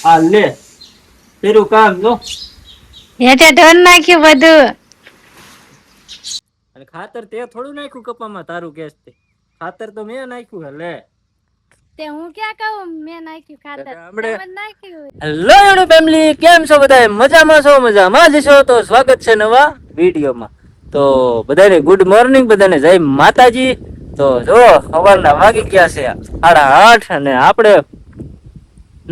આ લે તેરું કામ જો. હેઠે ઢોર નાખ્યું બધું. અને ખાતર તે થોડું નાખ્યું કપામાં તારું કેસ તે ખાતર તો મેં નાખ્યું હે લે. તે હું ક્યાં કહું મેં નાખ્યું ખાતર આપણે તમે જ નાખ્યું. હેલો યુટ્યુબ ફેમિલી, કેમ છો બધા? મજામાં છો? મજામાં જ છો તો સ્વાગત છે નવા વિડીયોમાં. તો બધાને ગુડ મોર્નિંગ, બધાને જય માતાજી. તો જો સવારના વાગી ગયા છે 8:30 અને આપણે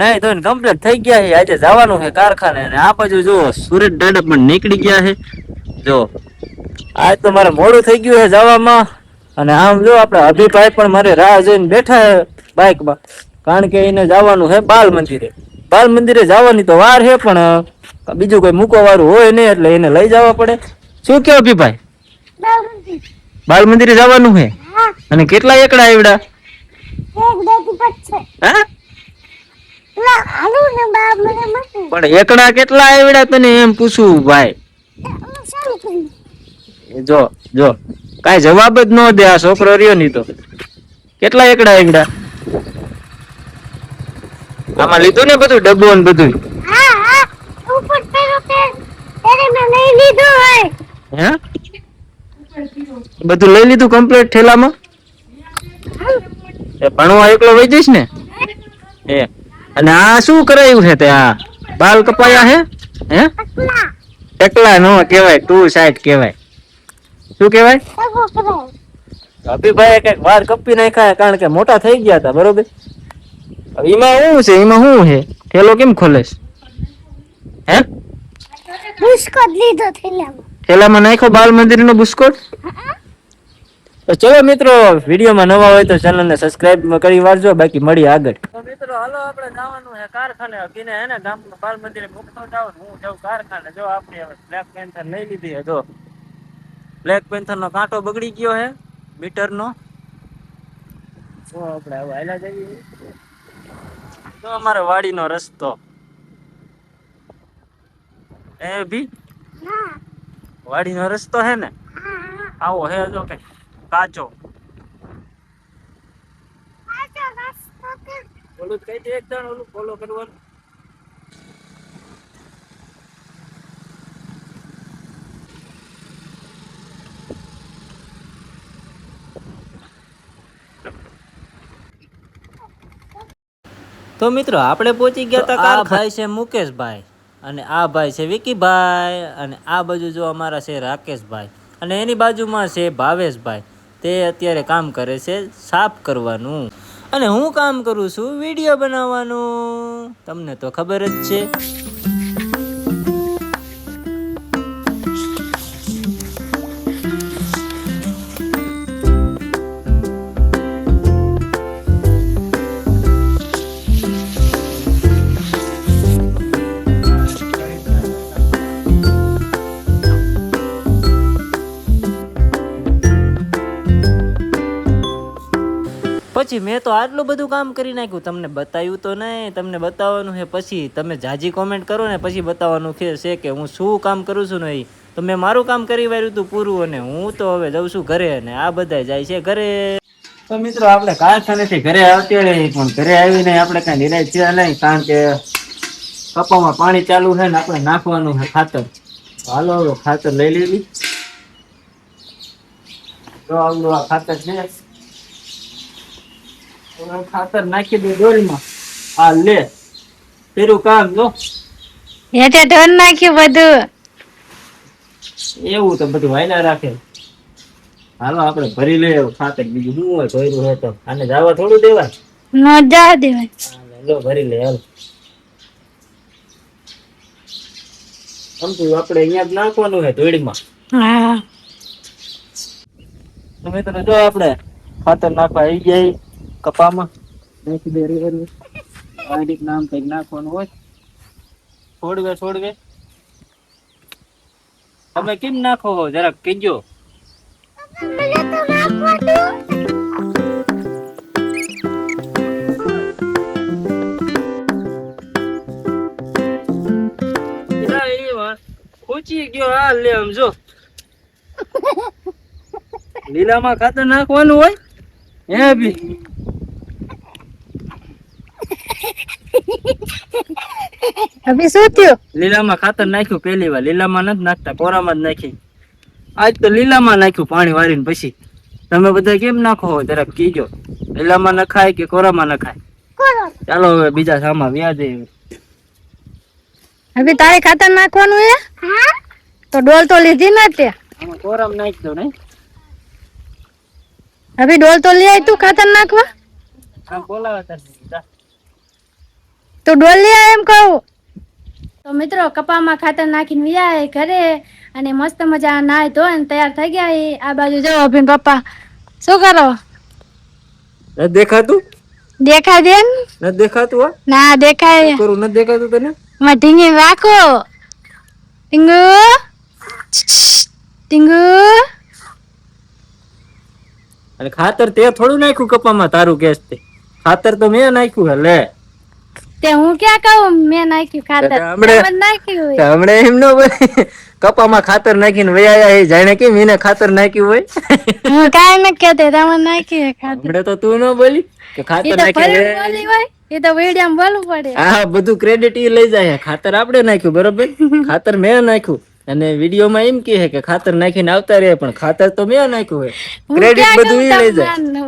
નહીં તો કમ્પ્લીટ થઈ ગયા છે. આજે જવાનું છે કારખાને અને આ બાજુ જો સુરત દાડા પણ નીકળી ગયા છે. જો આજ તો મારે મોડું થઈ ગયું છે જવામાં. અને આમ જો આપણે અભિભાઈ પણ મારે રાહ જોઈને બેઠા છે બાઇકમાં, કારણ કે એને જવાનું છે બાલ મંદિરે. બાલ મંદિરે જવાની તો વાર છે, પણ બીજું કોઈ મૂકવા વાળું હોય નહીં એટલે એને લઈ જવા પડે. શું કેવો અભિભાઈ? બાલ મંદિરે જવાનું છે? અને કેટલા એકડા આવડા? પણ એકડા કેટલા આવડા તને એમ પૂછું ભાઈ? જો જો કઈ જવાબ જ ન દે આ છોકરો રહ્યો ની તો. કેટલા એકડા આવડા? આમાં લીધું ને બધું ડબ્બો ને બધું? હે બધું લઈ લીધું કમ્પ્લીટ ઠેલામાં? ભણવા એકલો વઈ જઈશ ને? હે અને આ શું કરાયું છે તે? આ બાલ કપાયા હે? હે એકલા નો કહેવાય, ટુ સાઈડ કહેવાય. શું કહેવાય? અભિભાઈ કઈક વાર કપી નાખ્યા, કારણ કે મોટા થઈ ગયા હતા બરોબર. એમાં શું છે? એમાં શું છે? થેલો કેમ ખોલેશ? હે બુસ્કોટ લીધો થેલામાં નાખ્યો બાલ મંદિર નો બુસ્કોટ. તો ચલો મિત્રો, વિડીયોમાં નવા હોય તો ચેનલને સબસ્ક્રાઇબ કરી વાળજો, બાકી મળી આગળ. તો મિત્રો હાલો આપણે જવાનું છે કારખાને. અભીને હે ને ગામમાં બાલ મંદિરે મૂકતો જાવ, હું જાઉં કારખાને. જો આપણે હવે બ્લેક પેન્થર લઈ લીધી છે. જો બ્લેક પેન્થર નો કાંટો બગડી ગયો છે મીટર નો. તો આપણે હવે હાલ્યા જઈએ. તો અમારે વાડીનો રસ્તો એ ભી વાડીનો રસ્તો હે ને આવો હે. જો કે કાચો ઓલું કઈ દે એક જણ ઓલું ફોલો કરવાનું. તો મિત્રો આપણે પહોંચી ગયા હતા. આ ભાઈ છે મુકેશભાઈ, અને આ ભાઈ છે વિકીભાઈ, અને આ બાજુ જો અમારા છે રાકેશભાઈ, અને એની બાજુમાં છે ભાવેશભાઈ. તે અત્યારે કામ કરે છે સાફ કરવાનું, અને હું કામ કરું છું વિડીયો બનાવવાનું. તમને તો ખબર જ છે. પછી મેં તો આટલું બધું કામ કરી નાખ્યું, તમને બતાવ્યું તો નહીં. તમને બતાવવાનું છે પછી. તમે જાજી કોમેન્ટ કરો ને પછી બતાવવાનું છે કે હું શું કામ કરું છું. નહીં તો મેં મારું કામ કરી વાળ્યું હતું પૂરું, અને હું તો હવે જઉં છું ઘરે, અને આ બધા જાય છે ઘરે. તો મિત્રો આપણે કારખાનેથી ઘરે આવતી રહી, પણ ઘરે આવીને આપણે કઈ નિરાશ થયા નહીં, કારણ કે કપામાં પાણી ચાલુ છે ને આપણે નાખવાનું છે ખાતર. હાલો ખાતર લઈ લીધી. તો આવડું આ ખાતર છે. ખાતર નાખી દે ડોલમાં. આ લે તેરું કામ જો. હેઠે ઢોર નાખ્યું બધું. એવું તો બધું વાયલા રાખે. હાલો આપણે ભરી લઈએ ખાતર. બીજું શું હોય? ભર્યું હોય તો આને જવા થોડું દેવાય. ન જા દેવાય. લો ભરી લે. હાલ સમજુ આપણે અહીંયા જ નાખવાનું છે ધોળીમાં. હા તો મિત્રો જો આપણે ખાતર નાખવા આવી ગયા કપામાં. નાખી દે રેવાનું. આ રીત નામ કઈક નાખવાનું હોય. છોડવે તમે કેમ નાખો જરાક કહેજો. ખૂચી ગયો. હાલ લે આમ જો. લીલામાં ખાતર નાખવાનું હોય હે બી. અભી શું થયું? લીલામાં ખાતર નાખ્યું પહેલી વાર. લીલામાં નથી નાખતા, કોરામાં જ નાખી. આજ તો લીલામાં નાખ્યું પાણી વાળીને પછી. તમે બધા કેમ નાખો હો જરાક કીજો. લીલામાં નખાય કે કોરામાં નખાય? ચાલો હવે બીજા સામા વ્યાજ અભી તારે ખાતર નાખવાનું હે? તો ડોલ તો લીધી ને તે. આમાં કોરામાં નાખી દો ને. અભી ડોલ તો લઈ આવી તું ખાતર નાખવા? આમ બોલાવે તાર. તો ડોલ લઈ આય એમ કહું. તો મિત્રો કપામાં ખાતર નાખીને વ્યાય ઘરે અને મસ્ત મજા નાય ધોઈને તૈયાર થઈ ગયા. આ બાજુ જો અભિન પપ્પા શું કરો? નથી દેખાતું? દેખાય દે ને? નથી દેખાતું? હો ના દેખાય. કરું નથી દેખાતું તને? માં ઢીંગી રાખો. ટીંગુ ટીંગુ. અને ખાતર તે થોડું નાખ્યું કપામાં તારું કેસ તે. ખાતર તો મેં નાખ્યું હે લે. તે હું ક્યાં કહું મેં નાખ્યું ખાતર? હમણે- તમે નાખ્યું હોય. હમણે એમ ન બોલે. કપામાં ખાતર નાખીને વયા એ જાણે કેમ એને ખાતર નાખ્યું હોય. હું કાંઈ ન કહેતી, તમે નાખ્યું ખાતર. હમણે તો તું ન બોલી કે ખાતર એ તો ફરી નાખ્યું. બોલી હોય, એ તો વિડીયો બોલવું પડે. હા બધું ક્રેડિટ ઈ લઈ જાય. ખાતર આપણે નાખ્યું બરોબર. ખાતર મેં નાખ્યું અને વિડીયોમાં એમ કહે કે ખાતર નાખીને આવતા રહે, પણ ખાતર તો મેં નાખ્યું હોય. હું ક્રેડિટ ક્યાં બધું ઈ કહું લઈ જાય. તમને?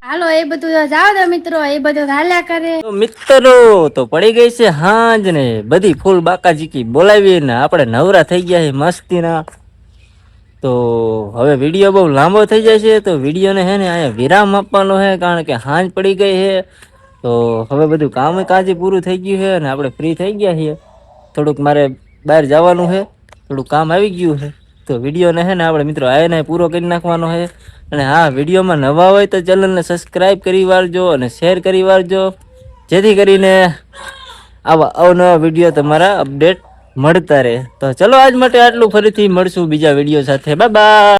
હાલો એ બધું તો જાવ દો મિત્રો, એ બધું હાલ્યા કરે. તો મિત્રો તો પડી ગઈ છે હાંજ ને બધી ફૂલ બાકાજીકી બોલાવીને આપણે નવરા થઈ ગયા છે મસ્તીના. તો હવે વિડીયો બહુ લાંબો થઈ જાય છે, તો વિડીયોને હે ને અહીંયા વિરામ આપવાનો છે, કારણ કે હાંજ પડી ગઈ છે. તો હવે બધું કામ કાજે પૂરું થઈ ગયું છે અને આપણે ફ્રી થઈ ગયા છીએ. થોડુંક મારે બહાર જવાનું છે, થોડુંક કામ આવી ગયું છે. તો વિડીયોને હે ને આપણે મિત્રો આને પૂરો કરી નાખવાનો છે. અને હા, વિડીયોમાં નવા હોય તો ચેનલને સબસ્ક્રાઈબ કરી વાળજો અને શેર કરી વાળજો, જેથી કરીને આવા અવનવા વિડીયો તમારા અપડેટ મળતા રહે. તો ચલો આજ માટે આટલું, ફરીથી મળશું બીજા વિડીયો સાથે. Bye bye.